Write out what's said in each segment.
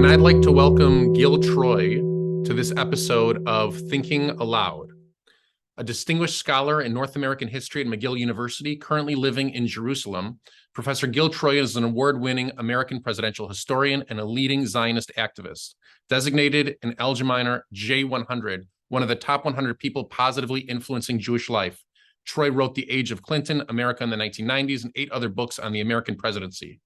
I'd like to welcome Gil Troy to this episode of Thinking Aloud, a distinguished scholar in North American history at McGill University, currently living in Jerusalem. Professor Gil Troy is an award-winning American presidential historian and a leading Zionist activist. Designated an Algemeiner J100, one of the top 100 people positively influencing Jewish life, Troy wrote The Age of Clinton, America in the 1990s, and 8 other books on the American presidency.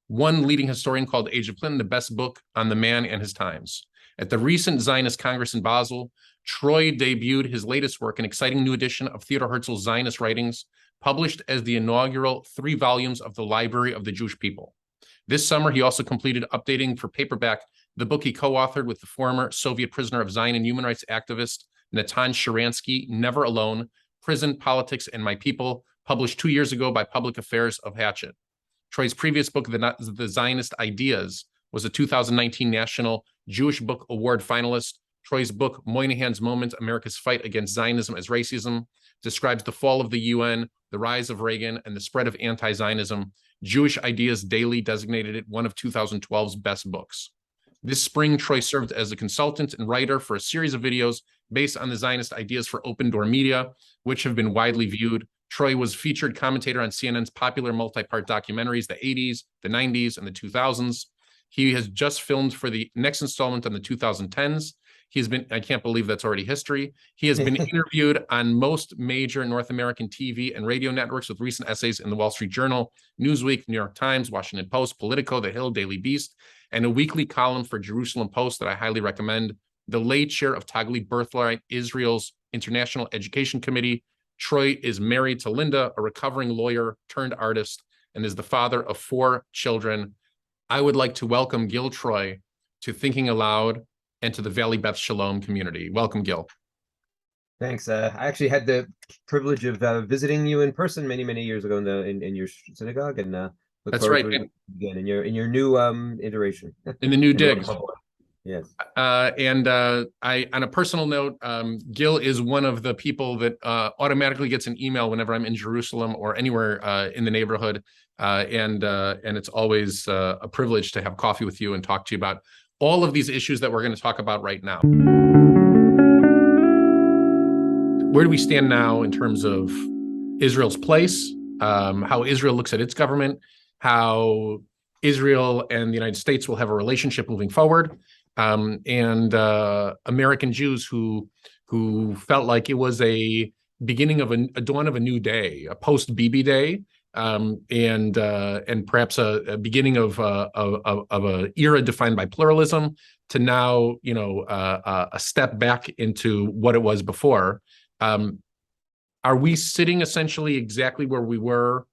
One leading historian called Age of Clinton the best book on the man and his times. At the recent Zionist Congress in Basel, Troy debuted his latest work, an exciting new edition of Theodor Herzl's Zionist writings, published as the inaugural 3 volumes of the Library of the Jewish People. This summer, he also completed updating for paperback the book he co-authored with the former Soviet prisoner of Zion and human rights activist Natan Sharansky, Never Alone, Prison, Politics, and My People, published 2 years ago by Public Affairs of Hatchet. Troy's previous book, The Zionist Ideas, was a 2019 National Jewish Book Award finalist. Troy's book, Moynihan's Moment, America's Fight Against Zionism as Racism, describes the fall of the UN, the rise of Reagan, and the spread of anti-Zionism. Jewish Ideas Daily designated it one of 2012's best books. This spring, Troy served as a consultant and writer for a series of videos based on the Zionist ideas for Open Door Media, which have been widely viewed. Troy was featured commentator on CNN's popular multi-part documentaries, the 80s, the 90s, and the 2000s. He has just filmed for the next installment on the 2010s. He's been, I can't believe that's already history. He has been interviewed on most major North American TV and radio networks with recent essays in the Wall Street Journal, Newsweek, New York Times, Washington Post, Politico, The Hill, Daily Beast, and a weekly column for Jerusalem Post that I highly recommend. The late chair of Taglit Birthright, Israel's International Education Committee. Troy is married to Linda, a recovering lawyer turned artist, and is the father of 4 children. I would like to welcome Gil Troy to Thinking Aloud and to the Valley Beth Shalom community. Welcome, Gil. Thanks. I actually had the privilege of visiting you in person many years ago in your synagogue, and look That's forward right. to it again in your new iteration. In the new dig. Yes. And I, on a personal note, Gil is one of the people that automatically gets an email whenever I'm in Jerusalem or anywhere in the neighborhood. And it's always a privilege to have coffee with you and talk to you about all of these issues that we're going to talk about right now. Where do we stand now in terms of Israel's place, how Israel looks at its government, how Israel and the United States will have a relationship moving forward, and American Jews who felt like it was a beginning of a dawn of a new day, a post-Bibi day, and perhaps a beginning of a era defined by pluralism to now, a step back into what it was before. Are we sitting essentially exactly where we were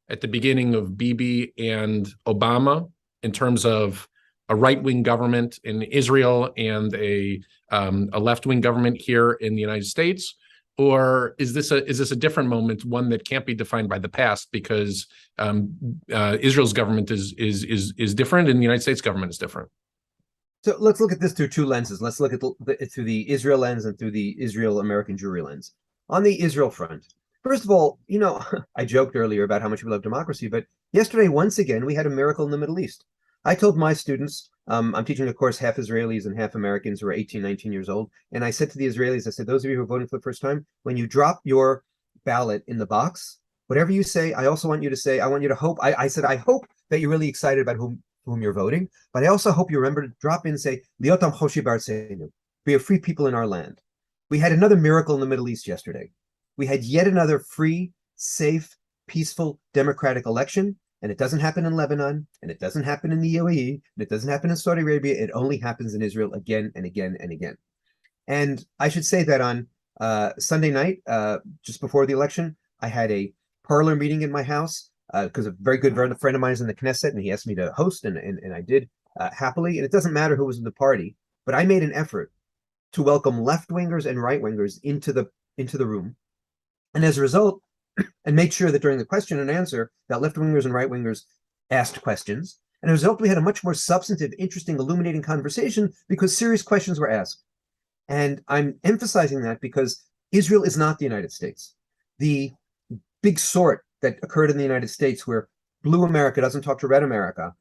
at the beginning of Bibi and Obama in terms of a right-wing government in Israel and a left-wing government here in the United States? Or is this a different moment, one that can't be defined by the past because Israel's government is different and the United States government is different? So let's look at this through 2 lenses. Let's look at it through the Israel lens and through the Israel-American Jewry lens. On the Israel front, first of all, I joked earlier about how much we love democracy, but yesterday, once again, we had a miracle in the Middle East. I told my students, I'm teaching a course half Israelis and half Americans who are 18, 19 years old. And I said to the Israelis, I said, those of you who are voting for the first time, when you drop your ballot in the box, whatever you say, I also want you to say, I want you to hope. I said, I hope that you're really excited about whom you're voting. But I also hope you remember to drop in and say, Liotam Choshi B'Artzeinu, be a free people in our land. We had another miracle in the Middle East yesterday. We had yet another free, safe, peaceful, democratic election. And it doesn't happen in Lebanon, and it doesn't happen in the UAE, and it doesn't happen in Saudi Arabia. It only happens in Israel again and again and again. And I should say that on Sunday night, just before the election, I had a parlor meeting in my house because a very good friend of mine is in the Knesset, and he asked me to host, and I did happily. And it doesn't matter who was in the party, but I made an effort to welcome left-wingers and right-wingers into the room. And as a result, and make sure that during the question and answer that left-wingers and right-wingers asked questions. And as a result, we had a much more substantive, interesting, illuminating conversation because serious questions were asked. And I'm emphasizing that because Israel is not the United States. The big sort that occurred in the United States where blue America doesn't talk to red America,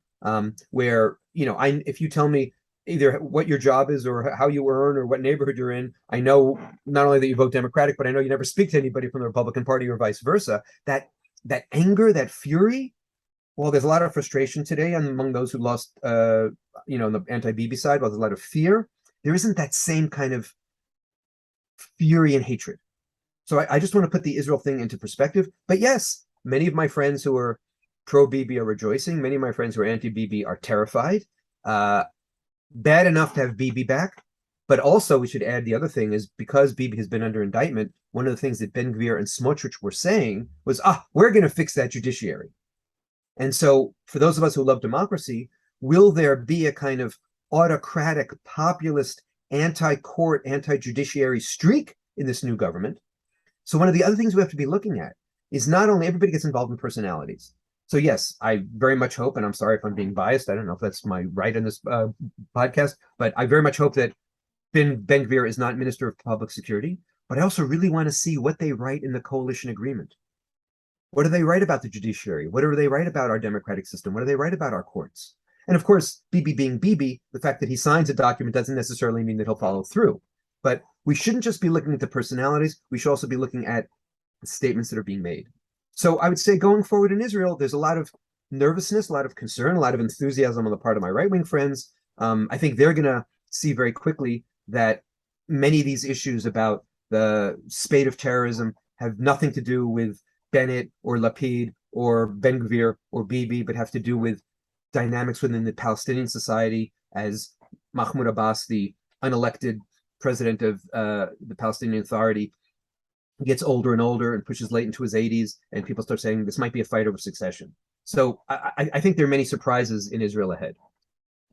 where, if you tell me either what your job is or how you earn or what neighborhood you're in. I know not only that you vote Democratic, but I know you never speak to anybody from the Republican Party or vice versa. That anger, that fury. Well, there's a lot of frustration today among those who lost, on the anti-Bibi side. Well, there's a lot of fear. There isn't that same kind of fury and hatred. So I just want to put the Israel thing into perspective. But yes, many of my friends who are pro-Bibi are rejoicing. Many of my friends who are anti-Bibi are terrified. Bad enough to have Bibi back, but also we should add the other thing is because Bibi has been under indictment, one of the things that Ben-Gvir and Smotrich were saying was, we're going to fix that judiciary. And so for those of us who love democracy, will there be a kind of autocratic, populist, anti-court, anti-judiciary streak in this new government? So one of the other things we have to be looking at is not only everybody gets involved in personalities. So yes, I very much hope, and I'm sorry if I'm being biased, I don't know if that's my right in this podcast, but I very much hope that Ben-Gvir is not Minister of Public Security, but I also really want to see what they write in the coalition agreement. What do they write about the judiciary? What do they write about our democratic system? What do they write about our courts? And of course, Bibi being Bibi, the fact that he signs a document doesn't necessarily mean that he'll follow through. But we shouldn't just be looking at the personalities. We should also be looking at the statements that are being made. So I would say going forward in Israel, there's a lot of nervousness, a lot of concern, a lot of enthusiasm on the part of my right-wing friends. I think they're going to see very quickly that many of these issues about the spate of terrorism have nothing to do with Bennett or Lapid or Ben-Gvir or Bibi, but have to do with dynamics within the Palestinian society as Mahmoud Abbas, the unelected president of the Palestinian Authority, gets older and older and pushes late into his 80s, and people start saying this might be a fight over succession. So I think there are many surprises in Israel ahead.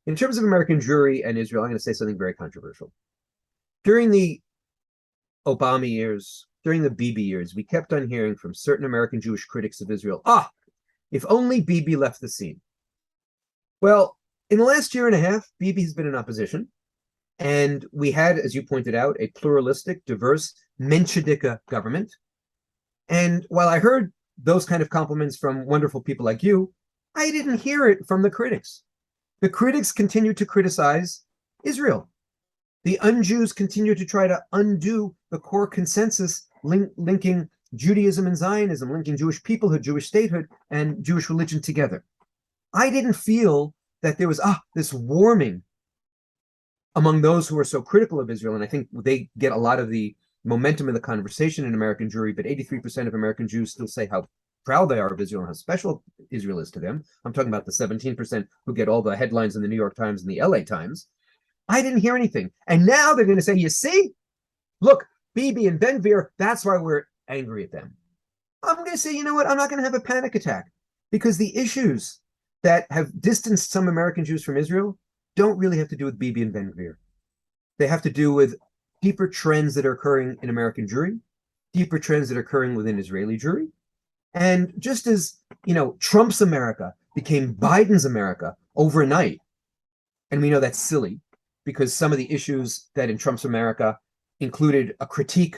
In terms of American Jewry and Israel, I'm going to say something very controversial. During the Obama years, during the Bibi years, we kept on hearing from certain American Jewish critics of Israel, if only Bibi left the scene. Well, in the last year and a half, Bibi has been in opposition. And we had, as you pointed out, a pluralistic, diverse, Menshevik government. And while I heard those kind of compliments from wonderful people like you, I didn't hear it from the critics. The critics continue to criticize Israel. The un-Jews continue to try to undo the core consensus linking Judaism and Zionism, linking Jewish peoplehood, Jewish statehood, and Jewish religion together. I didn't feel that there was this warming among those who are so critical of Israel, and I think they get a lot of the momentum in the conversation in American Jewry, but 83% of American Jews still say how proud they are of Israel and how special Israel is to them. I'm talking about the 17% who get all the headlines in the New York Times and the LA Times. I didn't hear anything. And now they're going to say, you see, look, Bibi and Ben-Gvir, that's why we're angry at them. I'm going to say, you know what? I'm not going to have a panic attack because the issues that have distanced some American Jews from Israel don't really have to do with Bibi and Ben-Gvir. They have to do with deeper trends that are occurring in American Jewry, deeper trends that are occurring within Israeli Jewry. And just as, Trump's America became Biden's America overnight, and we know that's silly because some of the issues that in Trump's America included a critique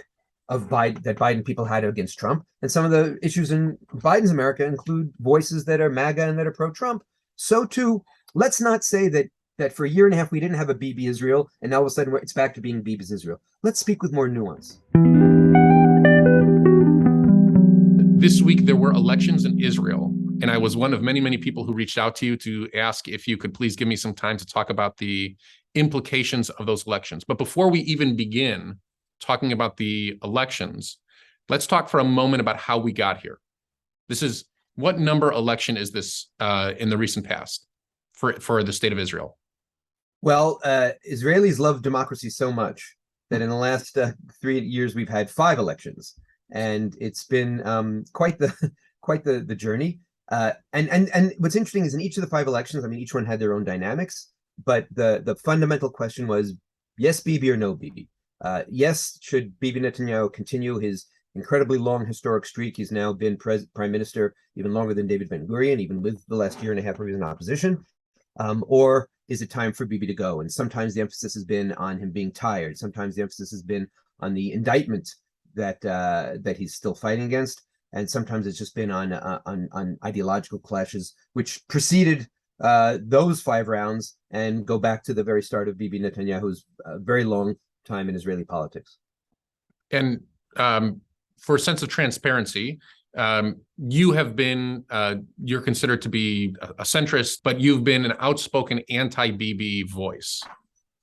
of Biden that Biden people had against Trump, and some of the issues in Biden's America include voices that are MAGA and that are pro-Trump. So too, let's not say that for a year and a half we didn't have a Bibi Israel, and now all of a sudden it's back to being Bibi's Israel. Let's speak with more nuance. This week there were elections in Israel, and I was one of many, many people who reached out to you to ask if you could please give me some time to talk about the implications of those elections. But before we even begin talking about the elections, let's talk for a moment about how we got here. What number election is this in the recent past for the state of Israel? Well, Israelis love democracy so much that in the last 3 years we've had 5 elections, and it's been quite the journey. And what's interesting is in each of the 5 elections, each one had their own dynamics, but the fundamental question was yes, Bibi or no Bibi. Yes, should Bibi Netanyahu continue his incredibly long historic streak? He's now been prime minister even longer than David Ben-Gurion, even with the last year and a half where he was in opposition. Or is it time for Bibi to go? And sometimes the emphasis has been on him being tired. Sometimes the emphasis has been on the indictment that he's still fighting against. And sometimes it's just been on ideological clashes, which preceded those 5 rounds and go back to the very start of Bibi Netanyahu's very long time in Israeli politics. And for a sense of transparency, you have been, you're considered to be a centrist, but you've been an outspoken anti-Bibi voice.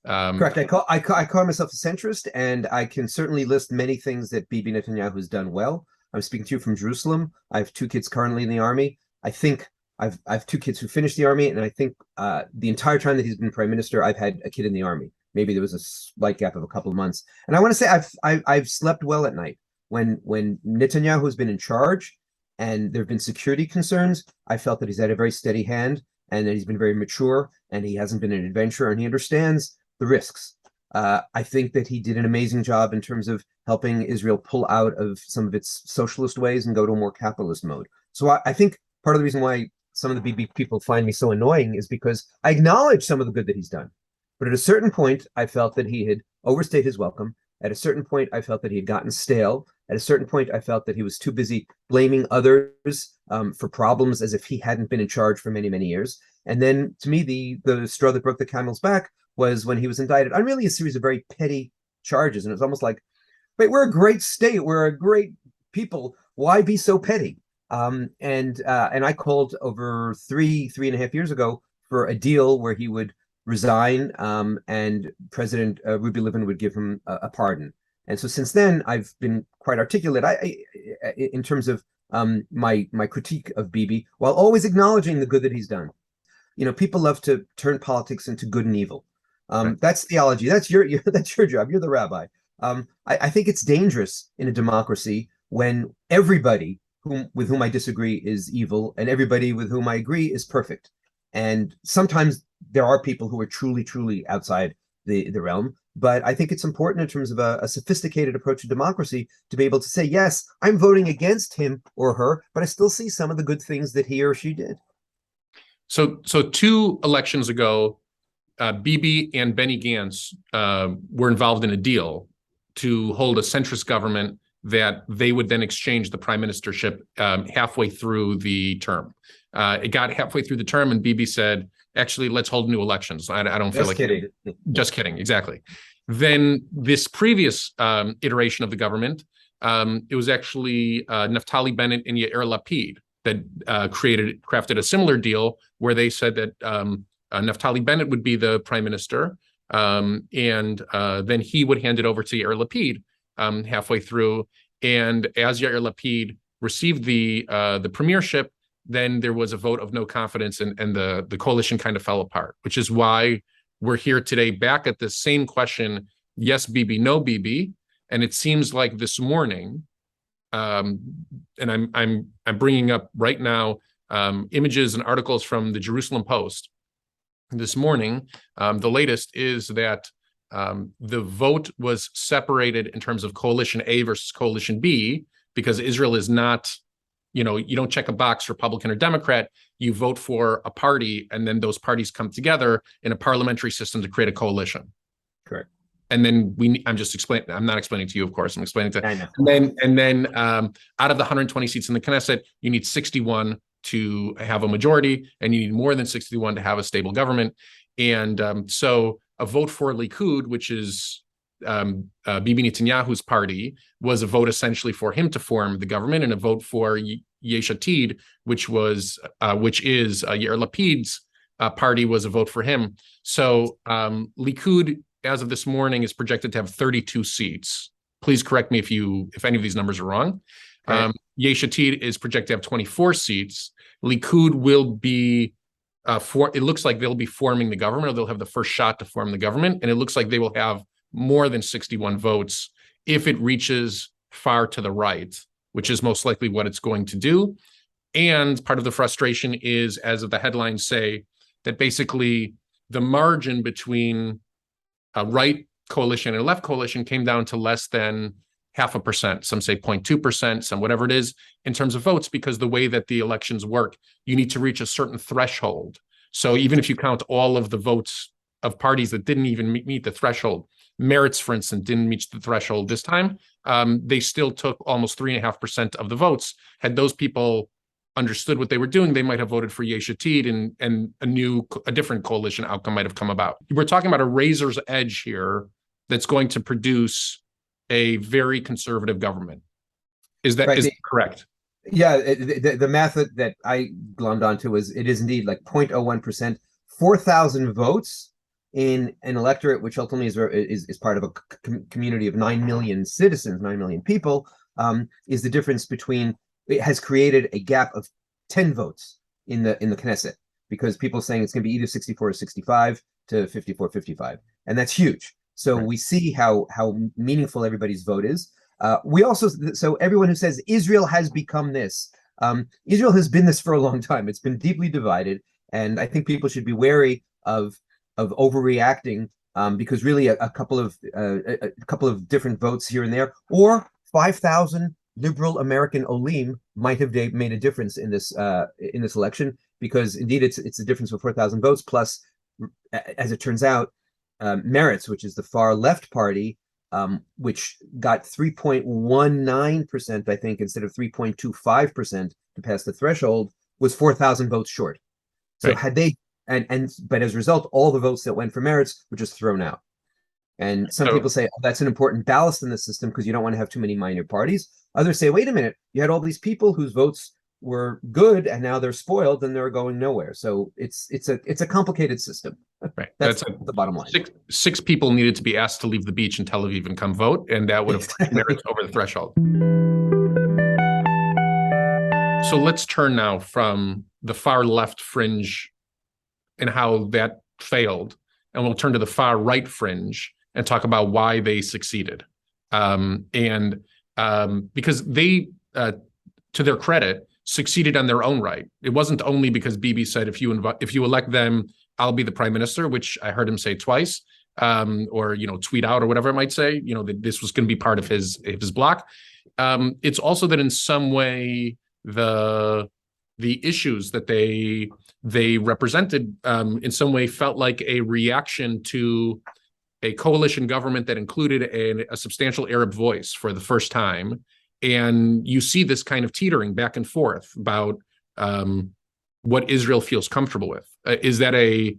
Correct. I call myself a centrist, and I can certainly list many things that Bibi Netanyahu has done well. I'm speaking to you from Jerusalem. I have 2 kids currently in the army. I think I have 2 kids who finished the army, and I think the entire time that he's been prime minister, I've had a kid in the army. Maybe there was a slight gap of a couple of months. And I want to say I've slept well at night. When Netanyahu has been in charge and there have been security concerns, I felt that he's had a very steady hand and that he's been very mature and he hasn't been an adventurer and he understands the risks. I think that he did an amazing job in terms of helping Israel pull out of some of its socialist ways and go to a more capitalist mode. So I think part of the reason why some of the Bibi people find me so annoying is because I acknowledge some of the good that he's done. But at a certain point, I felt that he had overstayed his welcome. At a certain point, I felt that he had gotten stale. At a certain point, I felt that he was too busy blaming others for problems as if he hadn't been in charge for many, many years. And then, to me, the straw that broke the camel's back was when he was indicted on really a series of very petty charges. And it was almost like, wait, we're a great state. We're a great people. Why be so petty? And I called over 3.5 years ago for a deal where he would resign and President Ruby Livin would give him a pardon. And so since then, I've been quite articulate in terms of my critique of Bibi, while always acknowledging the good that he's done. You know, people love to turn politics into good and evil. Right. That's theology. That's your job. You're the rabbi. I think it's dangerous in a democracy when everybody with whom I disagree is evil and everybody with whom I agree is perfect. And sometimes there are people who are truly, truly outside the realm. But I think it's important in terms of a sophisticated approach to democracy to be able to say, yes, I'm voting against him or her, but I still see some of the good things that he or she did. So 2 elections ago, Bibi and Benny Gantz were involved in a deal to hold a centrist government that they would then exchange the prime ministership halfway through the term. It got halfway through the term and Bibi said, actually, let's hold new elections. I don't feel like kidding. Just kidding. Exactly. Then this previous iteration of the government, it was actually Naftali Bennett and Yair Lapid that crafted a similar deal where they said that Naftali Bennett would be the prime minister, and then he would hand it over to Yair Lapid halfway through. And as Yair Lapid received the premiership, then there was a vote of no confidence and the coalition kind of fell apart, which is why we're here today back at the same question, yes, Bibi, no Bibi. And it seems like this morning, and I'm bringing up right now images and articles from the Jerusalem Post this morning. The latest is that the vote was separated in terms of coalition A versus coalition B, because Israel is not, you don't check a box Republican or Democrat, you vote for a party and then those parties come together in a parliamentary system to create a coalition. Correct. And then I'm just explaining, I'm not explaining to you, of course, I'm explaining to, I know. and then out of the 120 seats in the Knesset, you need 61 to have a majority and you need more than 61 to have a stable government. And so a vote for Likud, which is Bibi Netanyahu's party, was a vote essentially for him to form the government, and a vote for Yesh Atid, which is Yair Lapid's party, was a vote for him. So Likud, as of this morning, is projected to have 32 seats. Please correct me if any of these numbers are wrong. Right. Yesh Atid is projected to have 24 seats. Likud will be it looks like they'll be forming the government, or they'll have the first shot to form the government, and it looks like they will have more than 61 votes if it reaches far to the right, which is most likely what it's going to do. And part of the frustration is, as of the headlines say, that basically the margin between a right coalition and a left coalition came down to less than 0.5%. Some say 0.2%, some whatever it is, in terms of votes, because the way that the elections work, you need to reach a certain threshold. So even if you count all of the votes of parties that didn't even meet the threshold, Meretz, for instance, didn't reach the threshold this time, they still took almost 3.5% of the votes. Had those people understood what they were doing, they might have voted for Yesh Atid, and a different coalition outcome might have come about. We're talking about a razor's edge here that's going to produce a very conservative government. Is that correct? Yeah, the math that I glommed onto is it is indeed like 0.01%, 4,000 votes in an electorate, which ultimately is part of a community of 9 million citizens, 9 million people, is the difference between, it has created a gap of 10 votes in the Knesset, because people are saying it's going to be either 64 or 65 to 54, 55. And that's huge. So we see how meaningful everybody's vote is. We also, so everyone who says Israel has become this, Israel has been this for a long time. It's been deeply divided, and I think people should be wary of overreacting, because really a couple of different votes here and there, or 5,000 liberal American olim might have made a difference in this election, because indeed it's a difference of 4,000 votes plus, as it turns out, Meretz, which is the far left party, which got 3.19%, I think, instead of 3.25% to pass the threshold, was 4,000 votes short. So had they, but as a result, all the votes that went for Meretz were just thrown out. And some people say, oh, that's an important ballast in the system because you don't want to have too many minor parties. Others say, wait a minute, you had all these people whose votes were good and now they're spoiled and they're going nowhere. So it's a complicated system. Right. That's the bottom line. Six people needed to be asked to leave the beach in Tel Aviv and come vote, and that would have pushed Meretz over the threshold. So let's turn now from the far left fringe and how that failed, and we'll turn to the far right fringe and talk about why they succeeded. Because they, to their credit, succeeded on their own right. It wasn't only because Bibi said, if you elect them, I'll be the prime minister, which I heard him say twice, or tweet out or whatever it might say. That this was going to be part of his block. It's also that in some way the issues that they represented in some way felt like a reaction to a coalition government that included a substantial Arab voice for the first time. And you see this kind of teetering back and forth about what Israel feels comfortable with. Is that a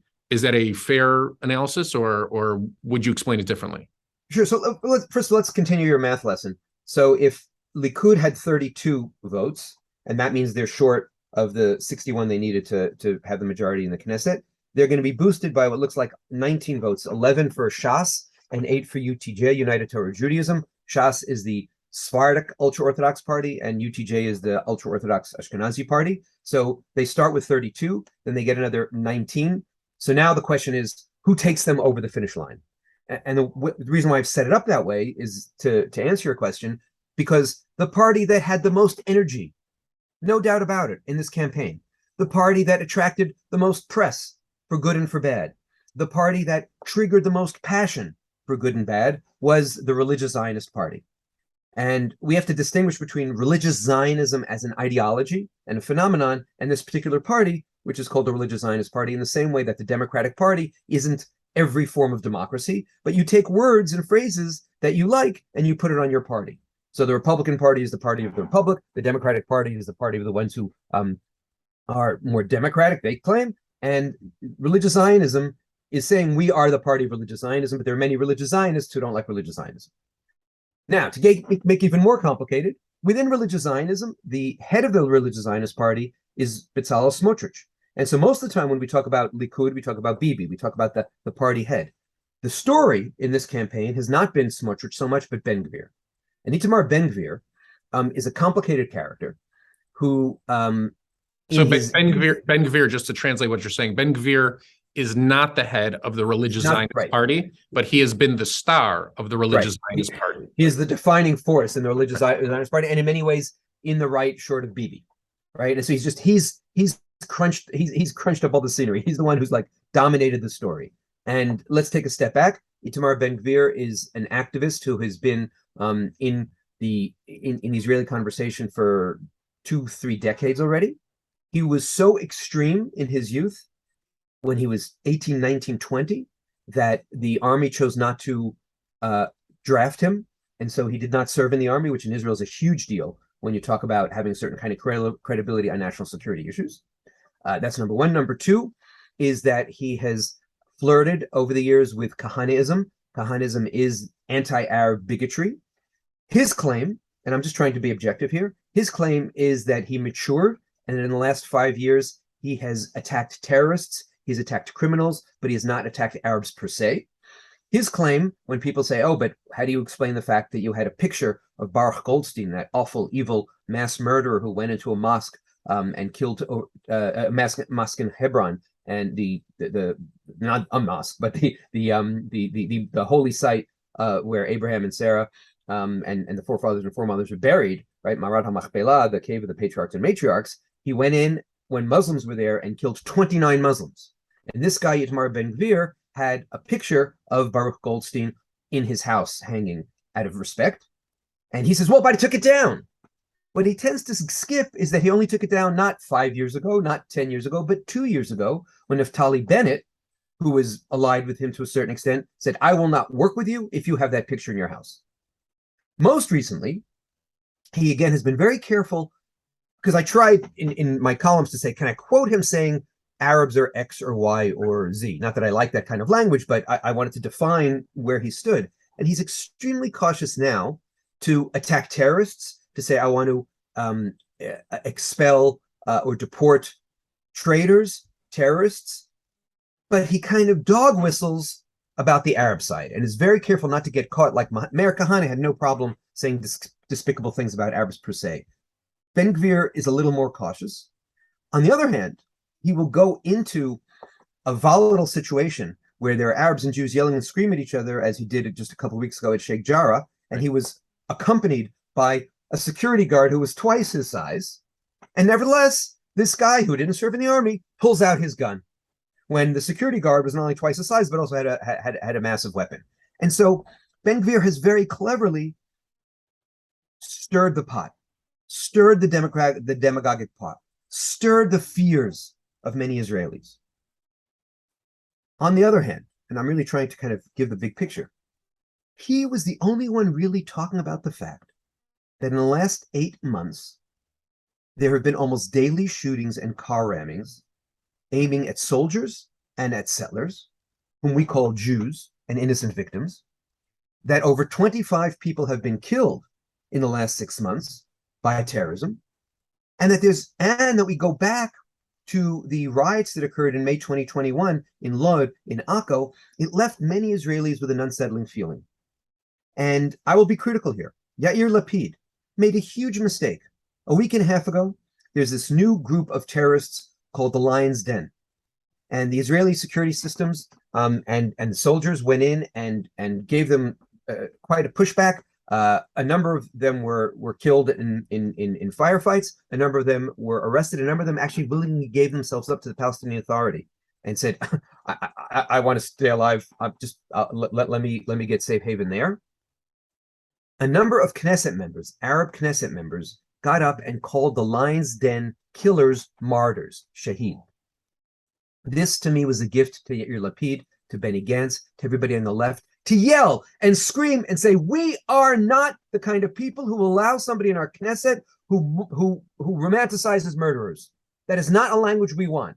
fair analysis, or would you explain it differently? Sure. So first, let's continue your math lesson. So if Likud had 32 votes, and that means they're short of the 61 they needed to have the majority in the Knesset, they're going to be boosted by what looks like 19 votes, 11 for Shas and 8 for UTJ, United Torah Judaism. Shas is the Sephardic ultra-Orthodox party, and UTJ is the ultra-Orthodox Ashkenazi party. So they start with 32, then they get another 19. So now the question is, who takes them over the finish line? And the reason why I've set it up that way is to answer your question, because the party that had the most energy, no doubt about it, in this campaign, the party that attracted the most press for good and for bad, the party that triggered the most passion for good and bad, was the religious Zionist party. And we have to distinguish between religious Zionism as an ideology and a phenomenon, and this particular party, which is called the religious Zionist party, in the same way that the Democratic Party isn't every form of democracy, but you take words and phrases that you like and you put it on your party. So the Republican Party is the party of the Republic. The Democratic Party is the party of the ones who are more democratic, they claim. And religious Zionism is saying we are the party of religious Zionism, but there are many religious Zionists who don't like religious Zionism. Now, to make even more complicated, within religious Zionism, the head of the religious Zionist party is Bezalel Smotrich. And so most of the time when we talk about Likud, we talk about Bibi, we talk about the party head. The story in this campaign has not been Smotrich so much, but Ben Gvir. And Itamar Ben Gvir is a complicated character who... Ben Gvir, just to translate what you're saying, Ben Gvir is not the head of the religious Zionist party, but he has been the star of the religious Zionist party. He is the defining force in the religious Zionist party, and in many ways in the right, short of Bibi, right? And so he's crunched up all the scenery. He's the one who's like dominated the story. And let's take a step back. Itamar Ben Gvir is an activist who has been in Israeli conversation for 2-3 decades already. He was so extreme in his youth, when he was 18, 19, 20, that the army chose not to draft him. And so he did not serve in the army, which in Israel is a huge deal. when you talk about having a certain kind of credibility on national security issues. That's number one. Number two is that he has flirted over the years with Kahanaism. Kahanaism is anti-Arab bigotry. His claim, and I'm just trying to be objective here, his claim is that he matured, and in the last 5 years, he has attacked terrorists, he's attacked criminals, but he has not attacked Arabs per se. His claim, when people say, oh, but how do you explain the fact that you had a picture of Baruch Goldstein, that awful, evil mass murderer who went into a mosque and killed a mosque in Hebron, and the not a mosque, but the holy site where Abraham and Sarah and the forefathers and foremothers were buried, right? Marat HaMachpelah, the cave of the patriarchs and matriarchs. He went in when Muslims were there and killed 29 Muslims. And this guy, Itamar Ben-Gvir, had a picture of Baruch Goldstein in his house hanging out of respect. And he says, well, but I took it down. What he tends to skip is that he only took it down not 5 years ago, not 10 years ago, but 2 years ago, when Naftali Bennett, who was allied with him to a certain extent, said, I will not work with you if you have that picture in your house. Most recently, he again has been very careful, because I tried in my columns to say, can I quote him saying Arabs are X or Y or Z? Not that I like that kind of language, but I wanted to define where he stood. And he's extremely cautious now to attack terrorists, to say, I want to expel or deport traitors, terrorists, but he kind of dog whistles about the Arab side and is very careful not to get caught. Like Meir Kahane had no problem saying despicable things about Arabs per se. Ben-Gvir is a little more cautious. On the other hand, he will go into a volatile situation where there are Arabs and Jews yelling and screaming at each other, as he did just a couple of weeks ago at Sheikh Jarrah, and he was accompanied by a security guard who was twice his size. And nevertheless, this guy who didn't serve in the army pulls out his gun when the security guard was not only twice his size, but also had a massive weapon. And so Ben-Gvir has very cleverly stirred the pot, stirred the demagogic pot, stirred the fears of many Israelis. On the other hand, and I'm really trying to kind of give the big picture, he was the only one really talking about the fact that in the last 8 months, there have been almost daily shootings and car rammings aiming at soldiers and at settlers, whom we call Jews and innocent victims, that over 25 people have been killed in the last 6 months by terrorism, and that we go back to the riots that occurred in May 2021 in Lod, in Akko. It left many Israelis with an unsettling feeling. And I will be critical here. Yair Lapid made a huge mistake. A week and a half ago, there's this new group of terrorists called the Lion's Den. And the Israeli security systems and the soldiers went in and gave them quite a pushback. A number of them were killed in firefights. A number of them were arrested. A number of them actually willingly gave themselves up to the Palestinian Authority and said, I want to stay alive. Let me get safe haven there. A number of Knesset members, Arab Knesset members, got up and called the Lion's Den killers martyrs, Shaheed. This, to me, was a gift to Yair Lapid, to Benny Gantz, to everybody on the left, to yell and scream and say, we are not the kind of people who will allow somebody in our Knesset who romanticizes murderers. That is not a language we want.